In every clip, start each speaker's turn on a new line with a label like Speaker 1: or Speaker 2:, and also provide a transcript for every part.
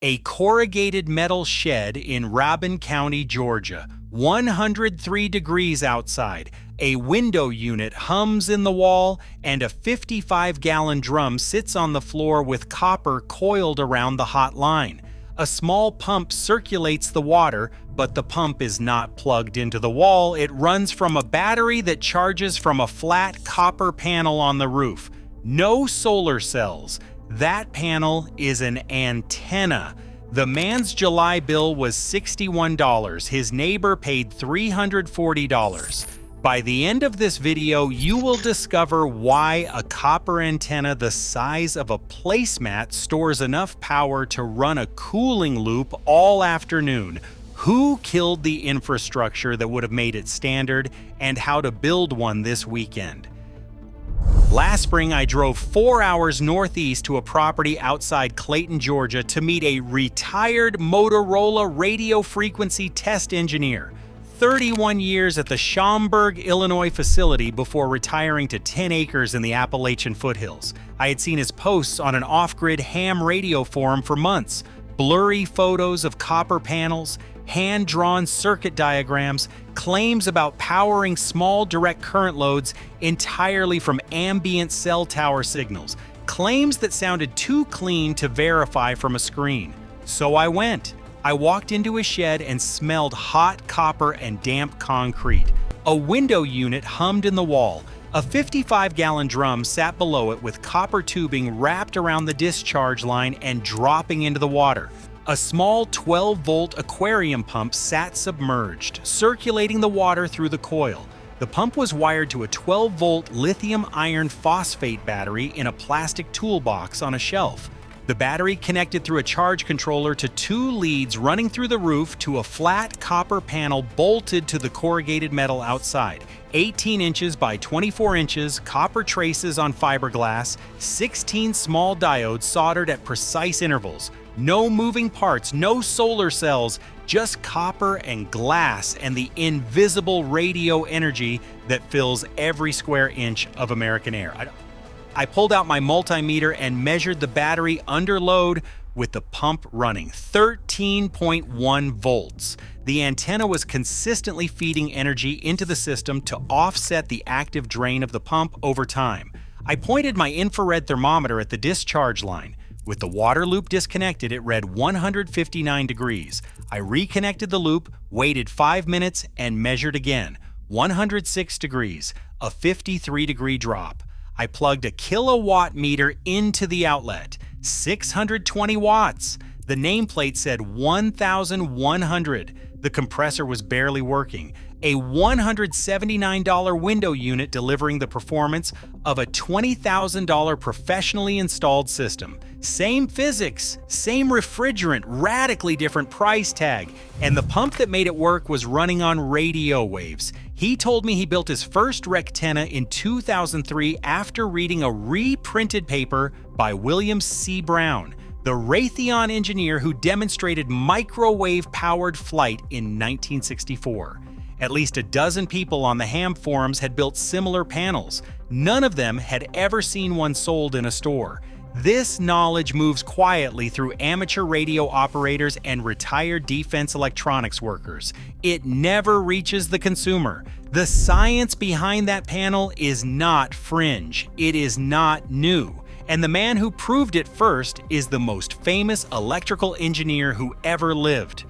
Speaker 1: A corrugated metal shed in Rabun County, Georgia. 103 degrees outside. A window unit hums in the wall, and a 55-gallon drum sits on the floor with copper coiled around the hot line. A small pump circulates the water, but the pump is not plugged into the wall. It runs from a battery that charges from a flat copper panel on the roof. No solar cells. That panel is an antenna. The man's July bill was $61. His neighbor paid $340. By the end of this video, you will discover why a copper antenna the size of a placemat stores enough power to run a cooling loop all afternoon, who killed the infrastructure that would have made it standard, and how to build one this weekend. Last spring, I drove 4 hours northeast to a property outside Clayton, Georgia to meet a retired Motorola radio frequency test engineer. 31 years at the Schaumburg, Illinois facility before retiring to 10 acres in the Appalachian foothills. I had seen his posts on an off-grid ham radio forum for months. Blurry photos of copper panels, hand-drawn circuit diagrams, claims about powering small direct current loads entirely from ambient cell tower signals, claims that sounded too clean to verify from a screen. So I went. I walked into his shed and smelled hot copper and damp concrete. A window unit hummed in the wall. A 55-gallon drum sat below it with copper tubing wrapped around the discharge line and dropping into the water. A small 12-volt aquarium pump sat submerged, circulating the water through the coil. The pump was wired to a 12-volt lithium iron phosphate battery in a plastic toolbox on a shelf. The battery connected through a charge controller to 2 leads running through the roof to a flat copper panel bolted to the corrugated metal outside. 18 inches by 24 inches, copper traces on fiberglass, 16 small diodes soldered at precise intervals. No moving parts, no solar cells, just copper and glass and the invisible radio energy that fills every square inch of American air. I pulled out my multimeter and measured the battery under load with the pump running, 13.1 volts. The antenna was consistently feeding energy into the system to offset the active drain of the pump over time. I pointed my infrared thermometer at the discharge line. With the water loop disconnected, it read 159 degrees. I reconnected the loop, waited 5 minutes, and measured again. 106 degrees, a 53-degree drop. I plugged a kilowatt meter into the outlet. 620 watts. The nameplate said 1,100. The compressor was barely working. A $179 window unit delivering the performance of a $20,000 professionally installed system. Same physics, same refrigerant, radically different price tag, and the pump that made it work was running on radio waves. He told me he built his first rectenna in 2003 after reading a reprinted paper by William C. Brown, the Raytheon engineer who demonstrated microwave-powered flight in 1964. At least a dozen people on the ham forums had built similar panels. None of them had ever seen one sold in a store. This knowledge moves quietly through amateur radio operators and retired defense electronics workers. It never reaches the consumer. The science behind that panel is not fringe. It is not new. And the man who proved it first is the most famous electrical engineer who ever lived.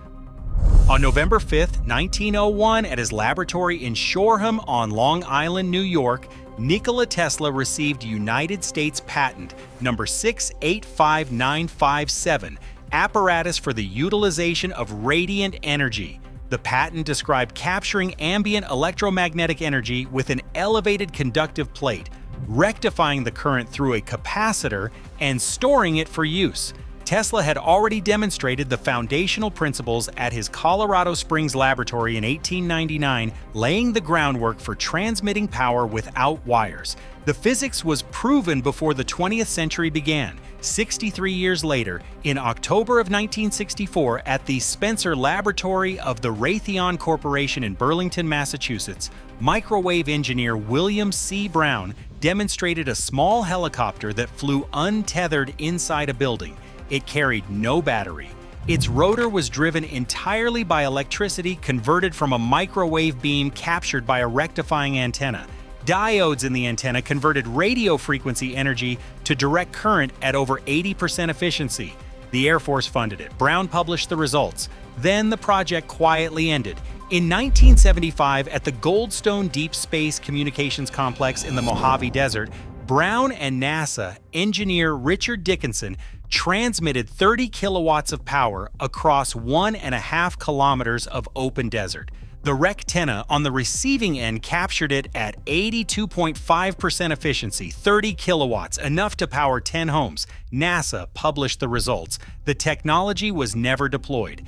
Speaker 1: On November 5, 1901, at his laboratory in Shoreham on Long Island, New York, Nikola Tesla received United States patent number 685957, apparatus for the utilization of radiant energy. The patent described capturing ambient electromagnetic energy with an elevated conductive plate, rectifying the current through a capacitor, and storing it for use. Tesla had already demonstrated the foundational principles at his Colorado Springs laboratory in 1899, laying the groundwork for transmitting power without wires. The physics was proven before the 20th century began. 63 years later, in October of 1964, at the Spencer Laboratory of the Raytheon Corporation in Burlington, Massachusetts, microwave engineer William C. Brown demonstrated a small helicopter that flew untethered inside a building. It carried no battery. Its rotor was driven entirely by electricity converted from a microwave beam captured by a rectifying antenna. Diodes in the antenna converted radio frequency energy to direct current at over 80% efficiency. The Air Force funded it. Brown published the results. Then the project quietly ended. In 1975, at the Goldstone Deep Space Communications Complex in the Mojave Desert, Brown and NASA engineer Richard Dickinson transmitted 30 kilowatts of power across 1.5 kilometers of open desert. The rectenna on the receiving end captured it at 82.5% efficiency, 30 kilowatts, enough to power 10 homes. NASA published the results. The technology was never deployed.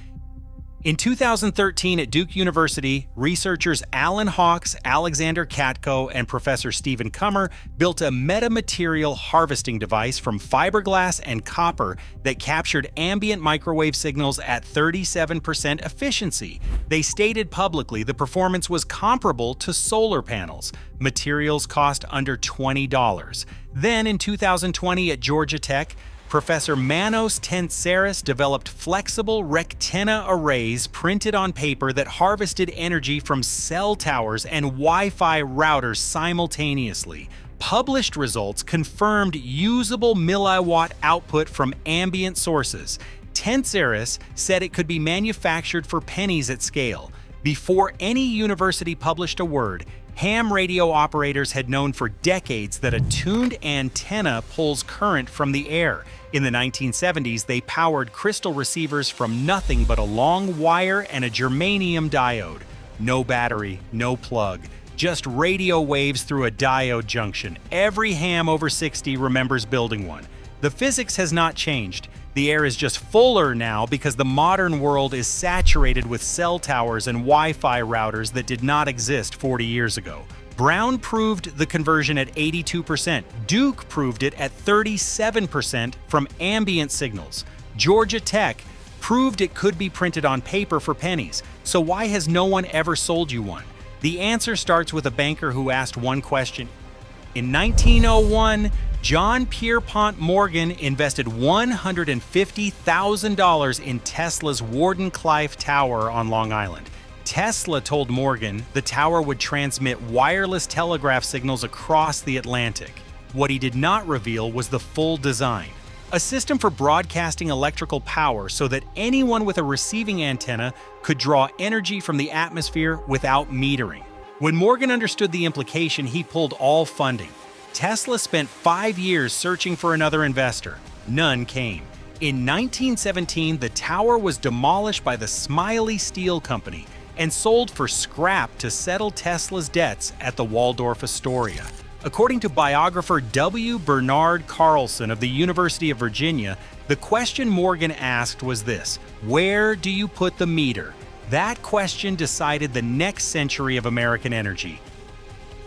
Speaker 1: In 2013 at Duke University, researchers Alan Hawks, Alexander Katko, and Professor Stephen Kummer built a metamaterial harvesting device from fiberglass and copper that captured ambient microwave signals at 37% efficiency. They stated publicly the performance was comparable to solar panels. Materials cost under $20. Then in 2020 at Georgia Tech, Professor Manos Tentseris developed flexible rectenna arrays printed on paper that harvested energy from cell towers and Wi-Fi routers simultaneously. Published results confirmed usable milliwatt output from ambient sources. Tentseris said it could be manufactured for pennies at scale. Before any university published a word, ham radio operators had known for decades that a tuned antenna pulls current from the air. In the 1970s, they powered crystal receivers from nothing but a long wire and a germanium diode. No battery, no plug, just radio waves through a diode junction. Every ham over 60 remembers building one. The physics has not changed. The air is just fuller now because the modern world is saturated with cell towers and Wi-Fi routers that did not exist 40 years ago. Brown proved the conversion at 82%. Duke proved it at 37% from ambient signals. Georgia Tech proved it could be printed on paper for pennies. So why has no one ever sold you one? The answer starts with a banker who asked one question. In 1901, John Pierpont Morgan invested $150,000 in Tesla's Wardenclyffe Tower on Long Island. Tesla told Morgan the tower would transmit wireless telegraph signals across the Atlantic. What he did not reveal was the full design. A system for broadcasting electrical power so that anyone with a receiving antenna could draw energy from the atmosphere without metering. When Morgan understood the implication, he pulled all funding. Tesla spent 5 years searching for another investor. None came. In 1917, the tower was demolished by the Smiley Steel Company and sold for scrap to settle Tesla's debts at the Waldorf Astoria. According to biographer W. Bernard Carlson of the University of Virginia, the question Morgan asked was this: where do you put the meter? That question decided the next century of American energy.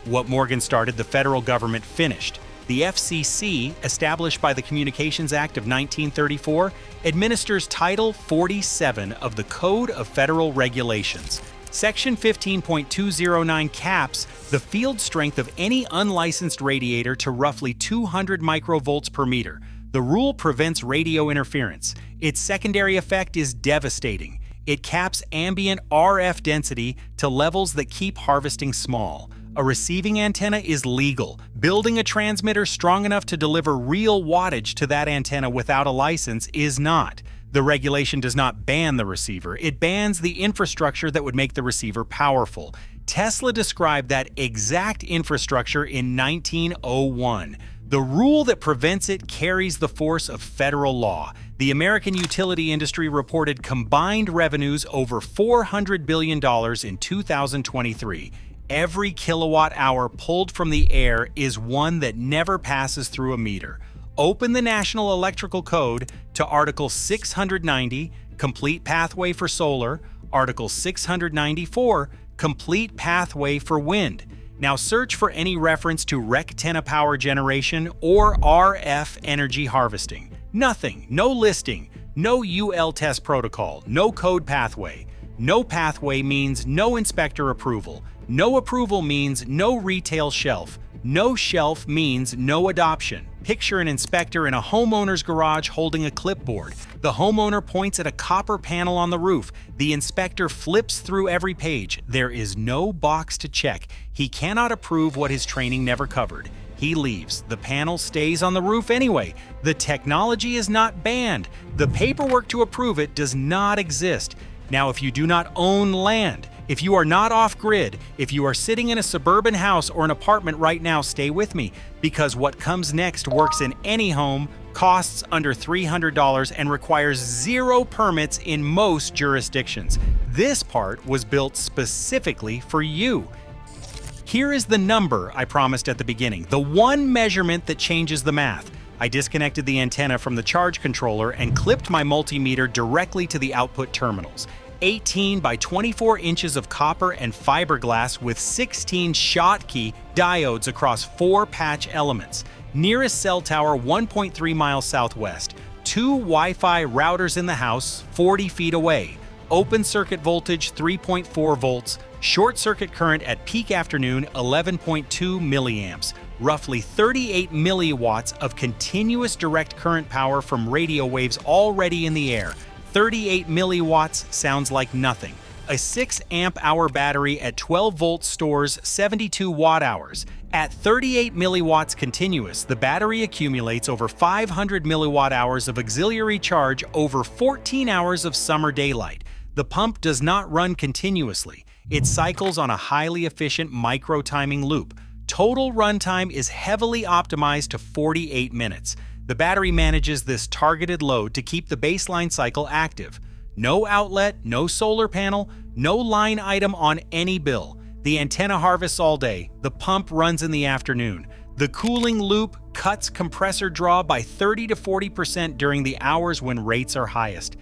Speaker 1: What Morgan started, the federal government finished. The FCC, established by the Communications Act of 1934, administers Title 47 of the Code of Federal Regulations. Section 15.209 caps the field strength of any unlicensed radiator to roughly 200 microvolts per meter. The rule prevents radio interference. Its secondary effect is devastating. It caps ambient RF density to levels that keep harvesting small. A receiving antenna is legal. Building a transmitter strong enough to deliver real wattage to that antenna without a license is not. The regulation does not ban the receiver. It bans the infrastructure that would make the receiver powerful. Tesla described that exact infrastructure in 1901. The rule that prevents it carries the force of federal law. The American utility industry reported combined revenues over $400 billion in 2023. Every kilowatt hour pulled from the air is one that never passes through a meter. Open the National Electrical Code to Article 690, Complete Pathway for Solar, Article 694, Complete Pathway for Wind. Now search for any reference to rectenna power generation or RF energy harvesting. Nothing, no listing, no UL test protocol, no code pathway. No pathway means no inspector approval. No approval means no retail shelf. No shelf means no adoption. Picture an inspector in a homeowner's garage holding a clipboard. The homeowner points at a copper panel on the roof. The inspector flips through every page. There is no box to check. He cannot approve what his training never covered. He leaves. The panel stays on the roof anyway. The technology is not banned. The paperwork to approve it does not exist. Now, if you do not own land, if you are not off-grid, if you are sitting in a suburban house or an apartment right now, stay with me, because what comes next works in any home, costs under $300, and requires 0 permits in most jurisdictions. This part was built specifically for you. Here is the number I promised at the beginning, the one measurement that changes the math. I disconnected the antenna from the charge controller and clipped my multimeter directly to the output terminals. 18 by 24 inches of copper and fiberglass with 16 Schottky diodes across 4 patch elements. Nearest cell tower 1.3 miles southwest. 2 Wi-Fi routers in the house 40 feet away. Open circuit voltage 3.4 volts. Short circuit current at peak afternoon 11.2 milliamps. Roughly 38 milliwatts of continuous direct current power from radio waves already in the air. 38 milliwatts sounds like nothing. A 6 amp hour battery at 12 volts stores 72 watt hours. At 38 milliwatts continuous, the battery accumulates over 500 milliwatt hours of auxiliary charge over 14 hours of summer daylight. The pump does not run continuously. It cycles on a highly efficient micro-timing loop. Total runtime is heavily optimized to 48 minutes. The battery manages this targeted load to keep the baseline cycle active. No outlet, no solar panel, no line item on any bill. The antenna harvests all day. The pump runs in the afternoon. The cooling loop cuts compressor draw by 30 to 40% during the hours when rates are highest.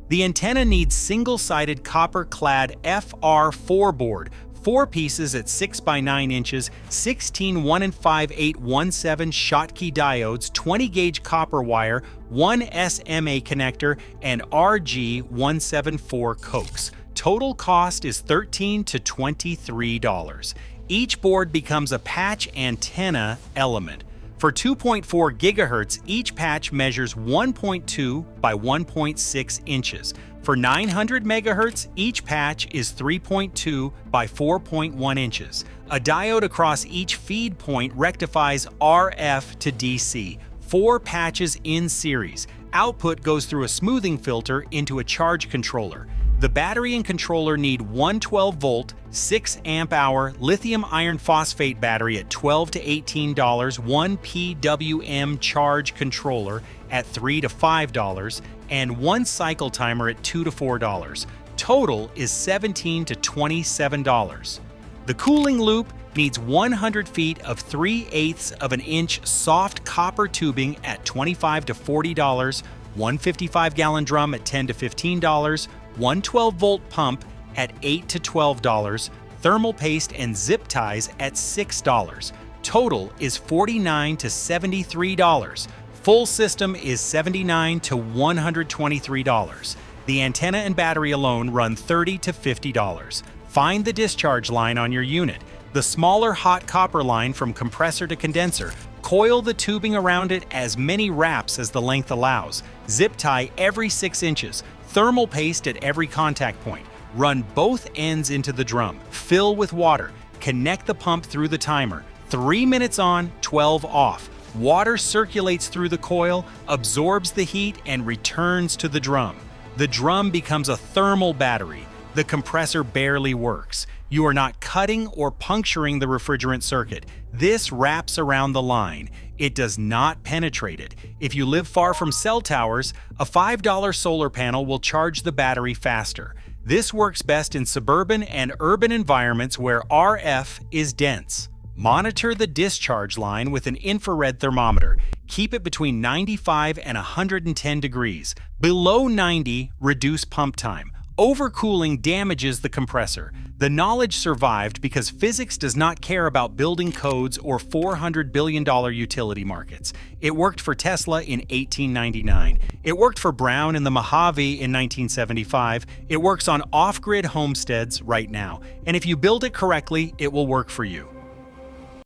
Speaker 1: The antenna needs single-sided copper-clad FR4 board, 4 pieces at 6 by 9 inches, 16 1 5/817 Schottky diodes, 20 gauge copper wire, 1 SMA connector, and RG174 coax. Total cost is $13 to $23. Each board becomes a patch antenna element. For 2.4 gigahertz, each patch measures 1.2 by 1.6 inches. For 900 megahertz, each patch is 3.2 by 4.1 inches. A diode across each feed point rectifies RF to DC. 4 patches in series. Output goes through a smoothing filter into a charge controller. The battery and controller need 112-volt, 6 amp hour lithium iron phosphate battery at $12 to $18, 1 PWM charge controller at $3 to $5, and 1 cycle timer at $2 to $4. Total is $17 to $27. The cooling loop needs 100 feet of 3/8 of an inch soft copper tubing at $25 to $40, 1 55-gallon drum at $10 to $15, 1 12-volt pump at $8 to $12, thermal paste and zip ties at $6. Total is $49 to $73. Full system is $79 to $123. The antenna and battery alone run $30 to $50. Find the discharge line on your unit. The smaller hot copper line from compressor to condenser. Coil the tubing around it as many wraps as the length allows. Zip tie every 6 inches. Thermal paste at every contact point. Run both ends into the drum. Fill with water. Connect the pump through the timer. 3 minutes on, 12 off. Water circulates through the coil, absorbs the heat, and returns to the drum. The drum becomes a thermal battery. The compressor barely works. You are not cutting or puncturing the refrigerant circuit. This wraps around the line. It does not penetrate it. If you live far from cell towers, a $5 solar panel will charge the battery faster. This works best in suburban and urban environments where RF is dense. Monitor the discharge line with an infrared thermometer. Keep it between 95 and 110 degrees. Below 90, reduce pump time. Overcooling damages the compressor. The knowledge survived because physics does not care about building codes or $400 billion utility markets. It worked for Tesla in 1899. It worked for Brown and the Mojave in 1975. It works on off-grid homesteads right now. And if you build it correctly, it will work for you.